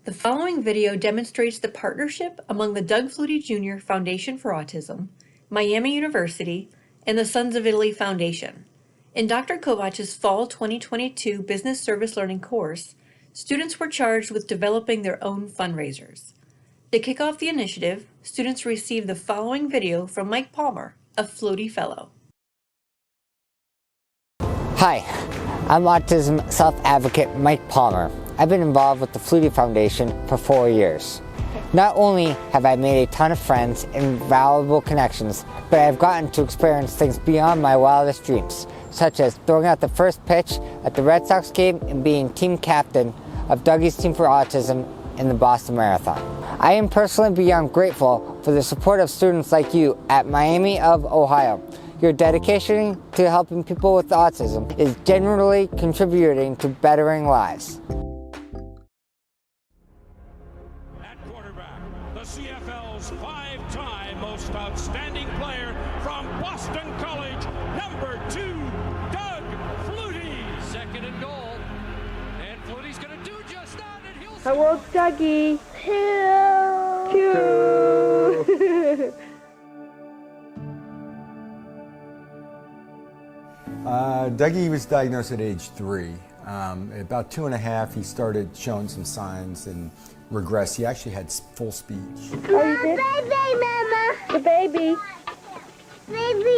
The following video demonstrates the partnership among the Doug Flutie Jr. Foundation for Autism, Miami University, and the Sons of Italy Foundation. In Dr. Kovach's Fall 2022 Business Service Learning course, students were charged with developing their own fundraisers. To kick off the initiative, students received the following video from Mike Palmer, a Flutie Fellow. Hi, I'm autism self-advocate Mike Palmer. I've been involved with the Flutie Foundation for 4 years. Not only have I made a ton of friends and valuable connections, but I've gotten to experience things beyond my wildest dreams, such as throwing out the first pitch at the Red Sox game and being team captain of Dougie's Team for Autism in the Boston Marathon. I am personally beyond grateful for the support of students like you at Miami of Ohio. Your dedication to helping people with autism is genuinely contributing to bettering lives. At quarterback, the CFL's five-time most outstanding player from Boston College, number 2, Doug Flutie. Second and goal, and Flutie's going to do just that, and he'll... How old's Dougie? 2. Dougie was diagnosed at age 3. About 2.5, he started showing some signs and regressed. He actually had full speech. Oh, you did? Baby, Mama. The baby. Baby,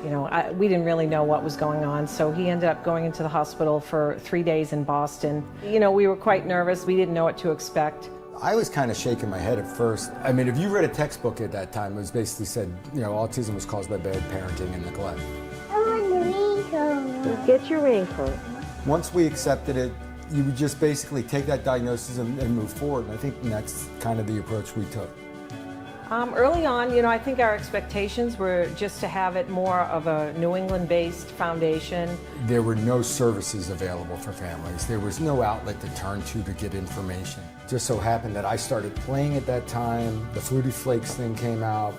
You know, we didn't really know what was going on, so he ended up going into the hospital for 3 days in Boston. You know, we were quite nervous. We didn't know what to expect. I was kind of shaking my head at first. I mean, if you read a textbook at that time, it was basically said, you know, autism was caused by bad parenting and neglect. I want the raincoat. Get your raincoat. Once we accepted it, you would just basically take that diagnosis and move forward. And I think that's kind of the approach we took. Early on, you know, I think our expectations were just to have it more of a New England-based foundation. There were no services available for families. There was no outlet to turn to get information. Just so happened that I started playing at that time, the Flutie Flakes thing came out,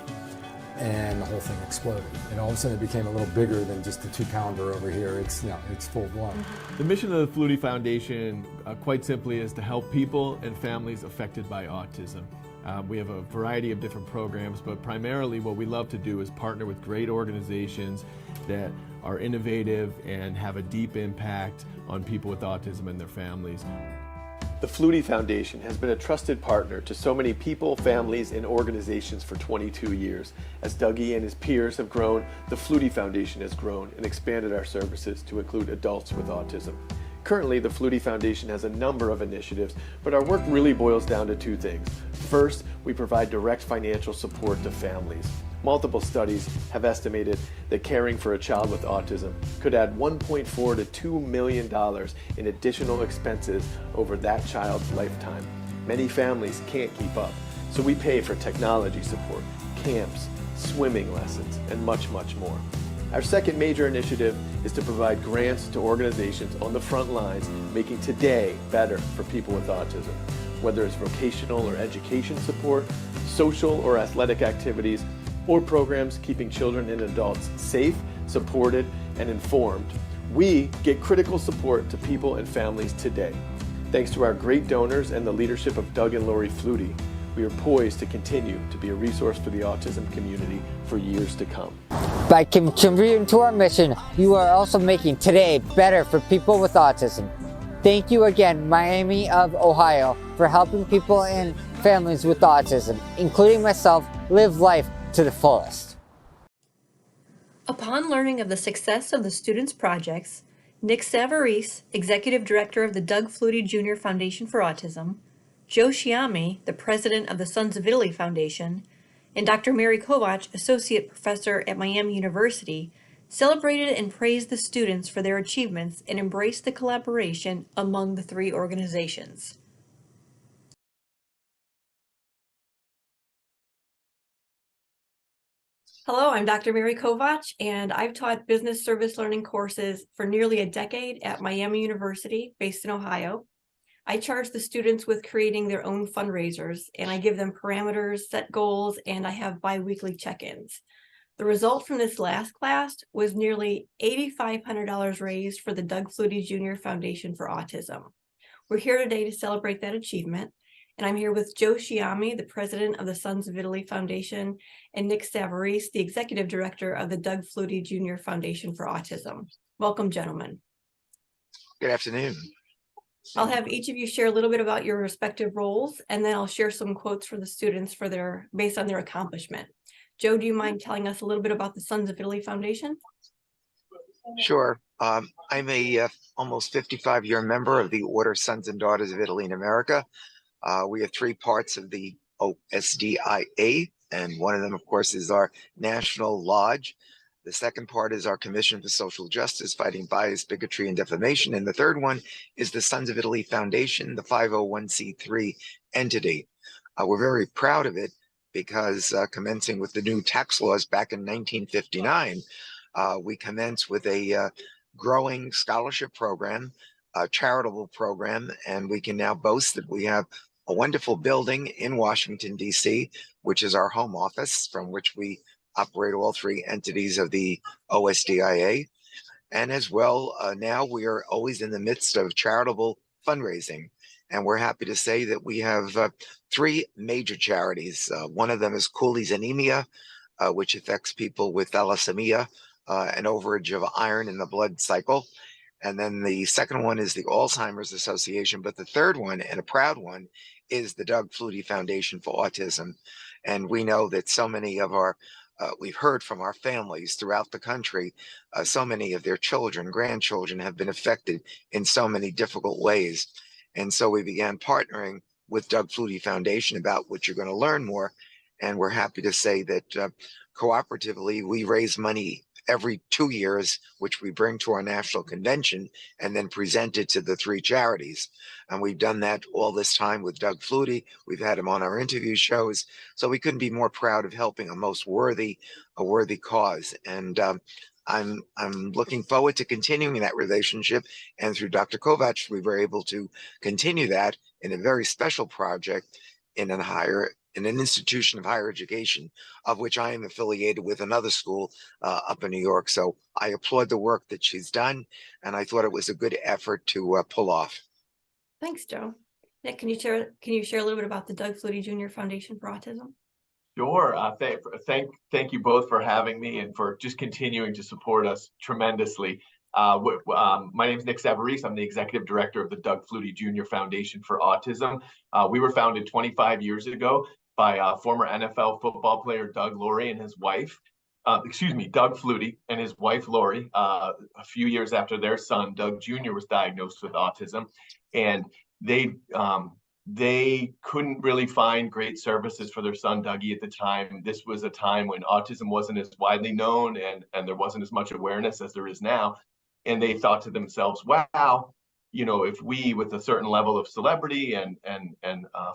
and the whole thing exploded. And all of a sudden it became a little bigger than just a 2-pounder over here. It's, you know, it's full blown. The mission of the Flutie Foundation, quite simply, is to help people and families affected by autism. We have a variety of different programs, but primarily what we love to do is partner with great organizations that are innovative and have a deep impact on people with autism and their families. The Flutie Foundation has been a trusted partner to so many people, families, and organizations for 22 years. As Dougie and his peers have grown, the Flutie Foundation has grown and expanded our services to include adults with autism. Currently, the Flutie Foundation has a number of initiatives, but our work really boils down to 2 things. First, we provide direct financial support to families. Multiple studies have estimated that caring for a child with autism could add $1.4 to $2 million in additional expenses over that child's lifetime. Many families can't keep up, so we pay for technology support, camps, swimming lessons, and much, much more. Our second major initiative is to provide grants to organizations on the front lines, making today better for people with autism. Whether it's vocational or education support, social or athletic activities, or programs keeping children and adults safe, supported, and informed, we get critical support to people and families today. Thanks to our great donors and the leadership of Doug and Lori Flutie, we are poised to continue to be a resource for the autism community for years to come. By contributing to our mission, you are also making today better for people with autism. Thank you again, Miami of Ohio, for helping people and families with autism, including myself, live life to the fullest. Upon learning of the success of the students' projects, Nick Savarese, Executive Director of the Doug Flutie Jr. Foundation for Autism, Joe Sciammi, the President of the Sons of Italy Foundation, and Dr. Mary Kovach, Associate Professor at Miami University, celebrated and praised the students for their achievements and embraced the collaboration among the 3 organizations. Hello, I'm Dr. Mary Kovach, and I've taught business service learning courses for nearly a decade at Miami University, based in Ohio. I charge the students with creating their own fundraisers, and I give them parameters, set goals, and I have bi-weekly check-ins. The result from this last class was nearly $8,500 raised for the Doug Flutie Jr. Foundation for Autism. We're here today to celebrate that achievement. And I'm here with Joe Sciammi, the president of the Sons of Italy Foundation, and Nick Savarese, the executive director of the Doug Flutie Jr. Foundation for Autism. Welcome, gentlemen. Good afternoon. I'll have each of you share a little bit about your respective roles, and then I'll share some quotes for the students based on their accomplishment. Joe, do you mind telling us a little bit about the Sons of Italy Foundation? Sure. I'm a almost 55-year member of the Order Sons and Daughters of Italy in America. We have three parts of the OSDIA, and one of them, of course, is our National Lodge. The second part is our Commission for Social Justice, fighting bias, bigotry, and defamation. And the third one is the Sons of Italy Foundation, the 501c3 entity. We're very proud of it because commencing with the new tax laws back in 1959, we commenced with a growing scholarship program, a charitable program, and we can now boast that we have a wonderful building in Washington, D.C., which is our home office, from which we operate all three entities of the OSDIA. And as well, now we are always in the midst of charitable fundraising. And we're happy to say that we have three major charities. One of them is Cooley's Anemia, which affects people with thalassemia, an overage of iron in the blood cycle. And then the second one is the Alzheimer's Association. But the third one, and a proud one, is the Doug Flutie Foundation for Autism. And we know that so many of our we've heard from our families throughout the country, so many of their children, grandchildren have been affected in so many difficult ways. And so we began partnering with Doug Flutie Foundation, about which you're going to learn more. And we're happy to say that cooperatively, we raise money every 2 years, which we bring to our national convention and then present it to the three charities. And we've done that all this time with Doug Flutie. We've had him on our interview shows. So we couldn't be more proud of helping a worthy cause. And I'm looking forward to continuing that relationship. And through Dr. Kovacs, we were able to continue that in a very special project in an institution of higher education, of which I am affiliated with another school up in New York. So I applaud the work that she's done, and I thought it was a good effort to pull off. Thanks, Joe. Nick, can you share a little bit about the Doug Flutie Jr. Foundation for Autism? Sure. Thank you both for having me and for just continuing to support us tremendously. My name is Nick Savarese. I'm the executive director of the Doug Flutie Jr. Foundation for Autism. We were founded 25 years ago by former NFL football player Doug Flutie and his wife. Doug Flutie and his wife Lori. A few years after their son Doug Jr. was diagnosed with autism, and they couldn't really find great services for their son Dougie at the time. This was a time when autism wasn't as widely known and there wasn't as much awareness as there is now. And they thought to themselves, wow, if we with a certain level of celebrity and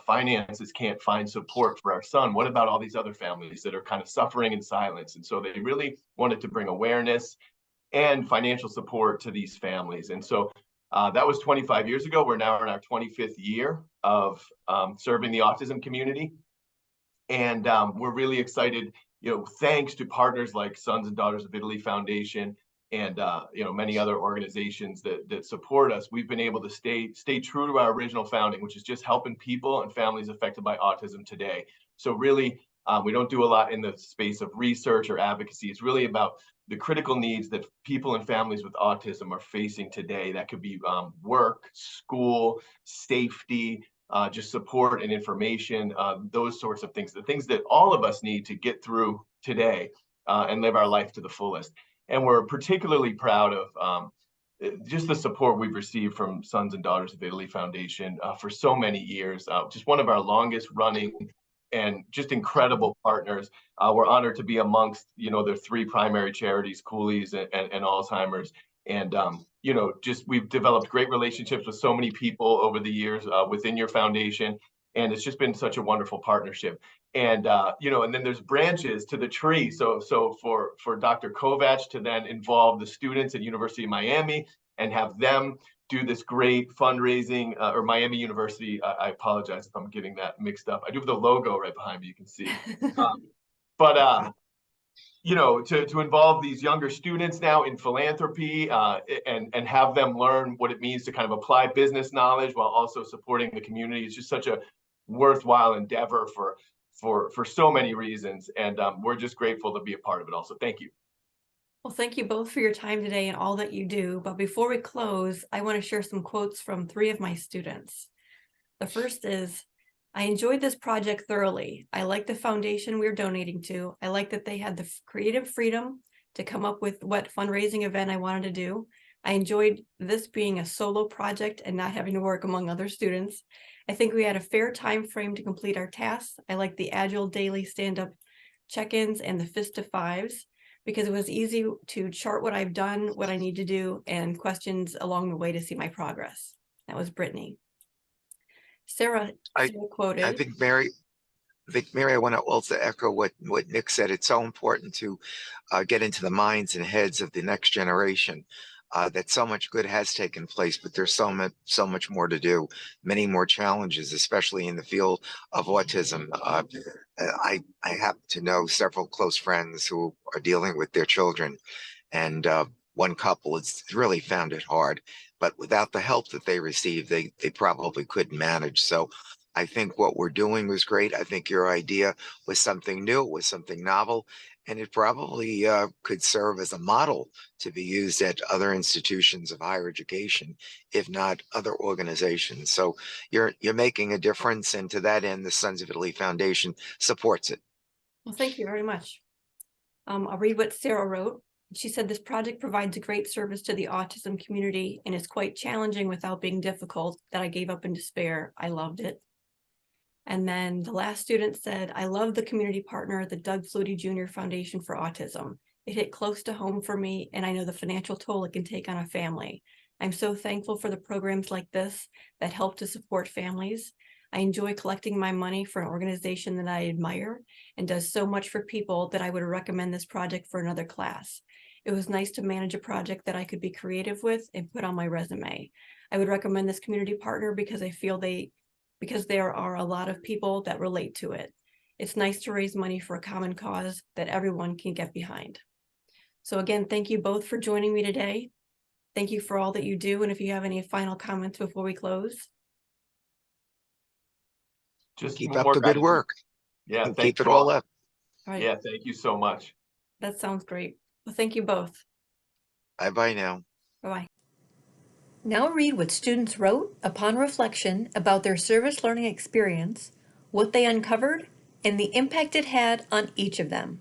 finances can't find support for our son, what about all these other families that are kind of suffering in silence? And so they really wanted to bring awareness and financial support to these families. And so that was 25 years ago. We're now in our 25th year of serving the autism community. And we're really excited, thanks to partners like Sons and Daughters of Italy Foundation and many other organizations that support us. We've been able to stay true to our original founding, which is just helping people and families affected by autism today. So really, we don't do a lot in the space of research or advocacy. It's really about the critical needs that people and families with autism are facing today. That could be work, school, safety, just support and information, those sorts of things, the things that all of us need to get through today and live our life to the fullest. And we're particularly proud of just the support we've received from Sons and Daughters of Italy Foundation for so many years. Just one of our longest running and just incredible partners. We're honored to be amongst, their three primary charities, Cooley's and Alzheimer's. And, we've developed great relationships with so many people over the years within your foundation. And it's just been such a wonderful partnership. And, and then there's branches to the tree. So for Dr. Kovacs to then involve the students at University of Miami and have them do this great fundraising, or Miami University, I apologize if I'm getting that mixed up. I do have the logo right behind me, you can see. to involve these younger students now in philanthropy and have them learn what it means to kind of apply business knowledge while also supporting the community is just such a worthwhile endeavor for so many reasons. And we're just grateful to be a part of it also. Thank you. Well, thank you both for your time today and all that you do. But before we close, I want to share some quotes from 3 of my students. The first is, I enjoyed this project thoroughly. I like the foundation we're donating to. I like that they had the creative freedom to come up with what fundraising event I wanted to do. I enjoyed this being a solo project and not having to work among other students. I think we had a fair time frame to complete our tasks. I like the agile daily stand-up check-ins and the fist to fives because it was easy to chart what I've done, what I need to do, and questions along the way to see my progress. That was Brittany. Sarah quoted. I think Mary, I want to also echo what Nick said. It's so important to get into the minds and heads of the next generation. That so much good has taken place, but there's so much more to do, many more challenges, especially in the field of autism. I happen to know several close friends who are dealing with their children, and one couple has really found it hard, but without the help that they receive, they probably couldn't manage. So I think what we're doing was great. I think your idea was something new, was something novel, and it probably could serve as a model to be used at other institutions of higher education, if not other organizations. So you're making a difference, and to that end, the Sons of Italy Foundation supports it. Well, thank you very much. I'll read what Sarah wrote. She said, this project provides a great service to the autism community and is quite challenging without being difficult, that I gave up in despair. I loved it. And then the last student said, I love the community partner, the Doug Flutie Jr. Foundation for Autism. It hit close to home for me, and I know the financial toll it can take on a family. I'm so thankful for the programs like this that help to support families. I enjoy collecting my money for an organization that I admire and does so much for people that I would recommend this project for another class. It was nice to manage a project that I could be creative with and put on my resume. I would recommend this community partner because I feel because there are a lot of people that relate to it. It's nice to raise money for a common cause that everyone can get behind. So again, thank you both for joining me today. Thank you for all that you do. And if you have any final comments before we close. Just keep up the good work. Yeah, and keep it all up. All right. Yeah, thank you so much. That sounds great. Well, thank you both. Bye now. Bye-bye. Now read what students wrote upon reflection about their service learning experience, what they uncovered, and the impact it had on each of them.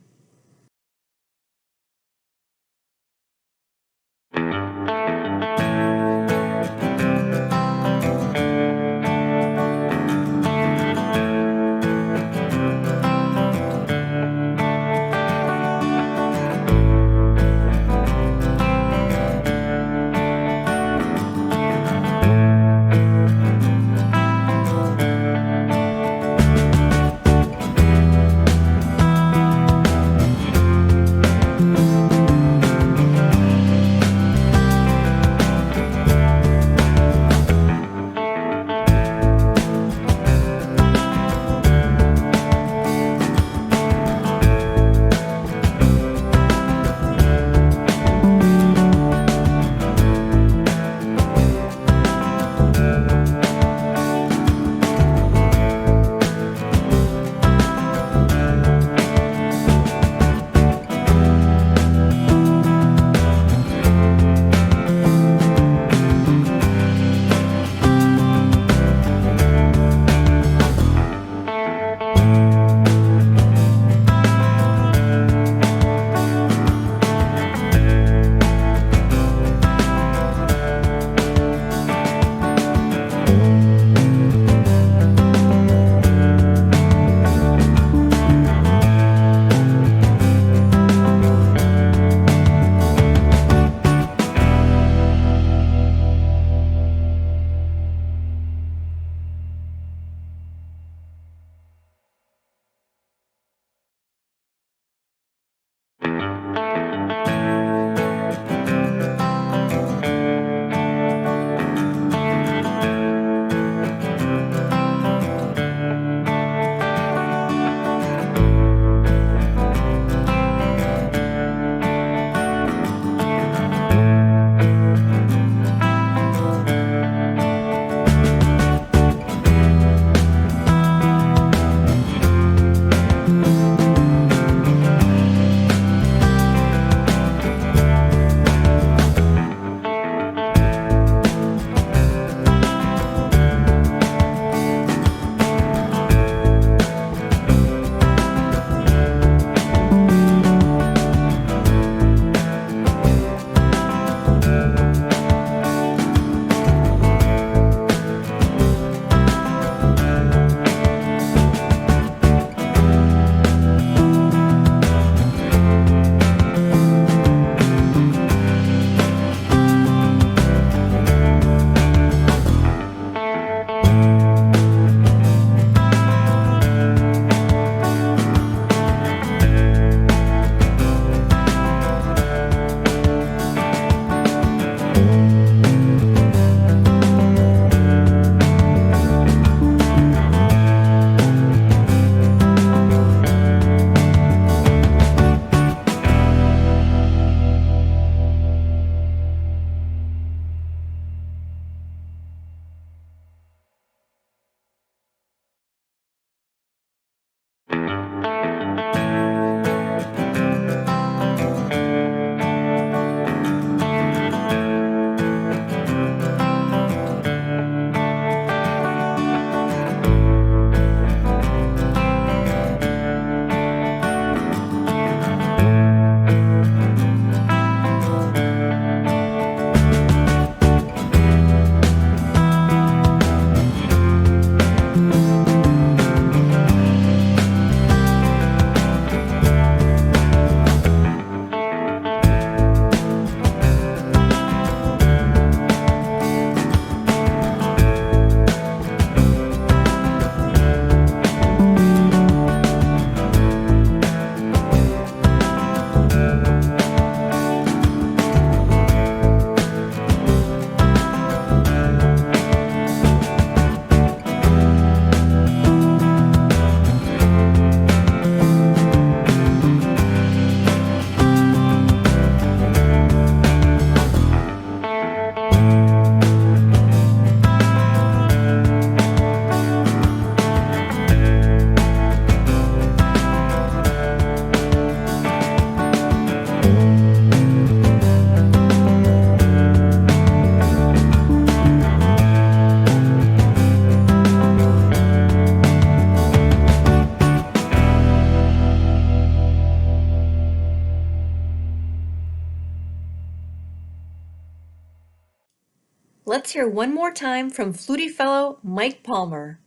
let's hear one more time from Flutie Fellow Mike Palmer.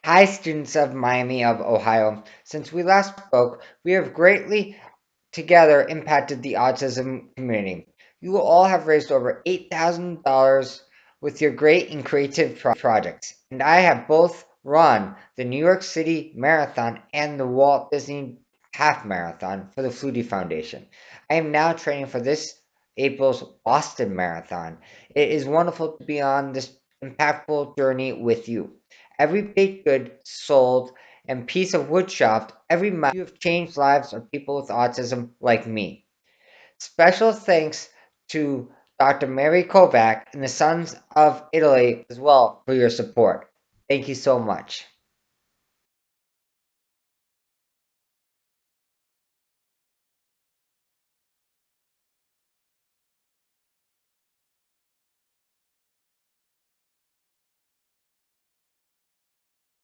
Hi, students of Miami of Ohio. Since we last spoke, we have greatly together impacted the autism community. You will all have raised over $8,000 with your great and creative projects, and I have both run the New York City Marathon and the Walt Disney Half Marathon for the Flutie Foundation. I am now training for this April's Boston Marathon. It is wonderful to be on this impactful journey with you. Every baked good sold and piece of woodshop every month you have changed lives of people with autism like me. Special thanks to Dr. Mary Kovac and the Sons of Italy as well for your support. Thank you so much.